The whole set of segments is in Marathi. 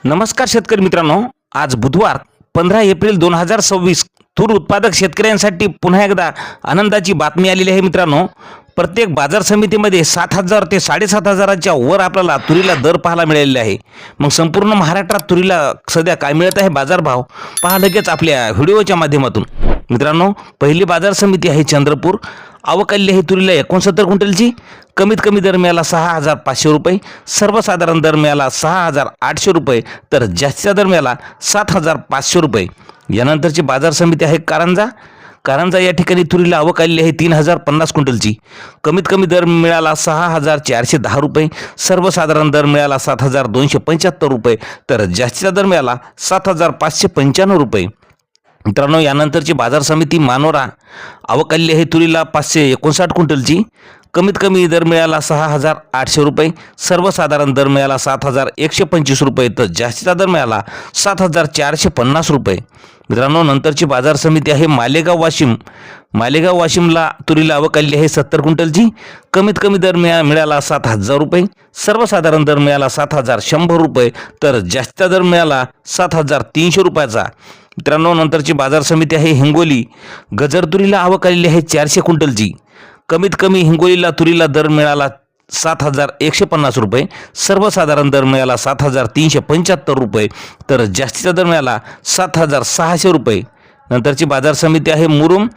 नमस्कार शेतकरी मित्रांनो, आज बुधवार 15 एप्रिल 2026 तूर उत्पादक शेतकऱ्यांसाठी पुन्हा एकदा आनंदाची बातमी आलेली आहे मित्रांनो। प्रत्येक बाजार समितीमध्ये 7,000 ते 7,500च्या वर आपल्याला तुरीला दर पाहायला मिळालेला आहे। मग संपूर्ण महाराष्ट्रात तुरीला सध्या काय मिळत आहे बाजारभाव पहा लगेच आपल्या व्हिडिओच्या माध्यमातून। मित्रांनो, पहिली बाजार समिती आहे चंद्रपूर। आवक आलेली आहे तुरीला 69 क्विंटलची। कमीत कमी दर मिळाला 6,500 रुपये, सर्वसाधारण दर मिळाला 6,800 रुपये, तर जास्तीचा दर मिळाला 7,500 रुपये। यानंतरची बाजार समिती आहे कारंजा या ठिकाणी तुरीला आवक आलेली आहे 3,050 क्विंटलची। कमीत कमी दर मिळाला 6,410 रुपये, सर्वसाधारण दर मिळाला 7,275 रुपये, तर जास्तीचा दर मिळाला 7,595 रुपये। मित्रांनो, यानंतरची बाजार समिती मानोरा आवक आलेली आहे तुरीला 559 क्विंटलची। कमीत कमी दर मिळाला 6,800 रुपये, सर्वसाधारण दर मिळाला 7,125 रुपये, तर जास्तीचा दर मिळाला 7,450 रुपये। मित्रांनो, नंतरची बाजार समिती आहे मालेगाव वाशिमला तुरीला आवक आलेली आहे 70 क्विंटलची। कमीत कमी दर मिळाला 7,000 रुपये, सर्वसाधारण दर मिळाला 7,100 रुपये, तर जास्तीचा दर मिळाला 7,300 रुपयाचा। मित्रांनो, नंतरची बाजार समिती आहे हिंगोली गजर तुरीला आवक आलेली आहे 400 क्विंटलची। कमीत कमी हिंगोलीला तुरीला दर मिळाला 7,150 रुपये, सर्वसाधारण दर मिळाला 7,375 रुपये, तर जास्तीचा दर मिळाला 7,600 रुपये। नंतरची बाजार समिती आहे मुरुम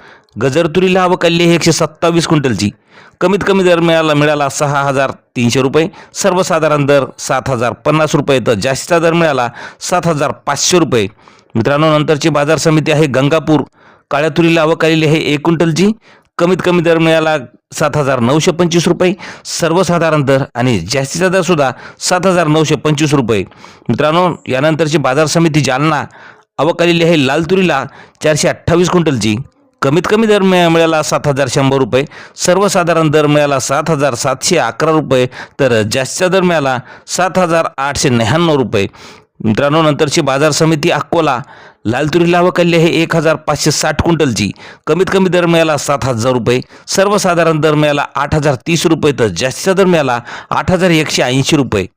गजर तुरीला आवक आलेली आहे 127 क्विंटलची। कमीत कमी दर मिळाला 6,300 रुपये, सर्वसाधारण दर 7,050 रुपये, तर जास्तीचा दर मिळाला 7,500 रुपये। मित्रांनो, नंतरची बाजार समिती आहे गंगापूर काळ्या तुरीला आवक आलेली आहे 1 क्विंटलची। कमीत कमी दर मिळाला 7,925 रुपये, सर्वसाधारण दर आणि जास्तीचा दर सुद्धा 7,925 रुपये। मित्रांनो, यानंतरची बाजार समिती जालना आवक आलेली आहे लाल तुरीला 428 क्विंटलची। कमीत कमी दर मिळाला 7,100 रुपये, सर्वसाधारण दर मिळाला 7,711 रुपये, तर जास्तीचा दर मिळाला 7,899 रुपये। मित्रांनो, नंतरची बाजार समिती अकोला लाल तुरीला आवक आलेली आहे 1,560 क्विंटलची। कमीत कमी दर मिळाला 7,000 रुपये, सर्वसाधारण दर मिळाला 8,030 रुपये, तर जास्तीचा दर मिळाला 8,180 रुपये।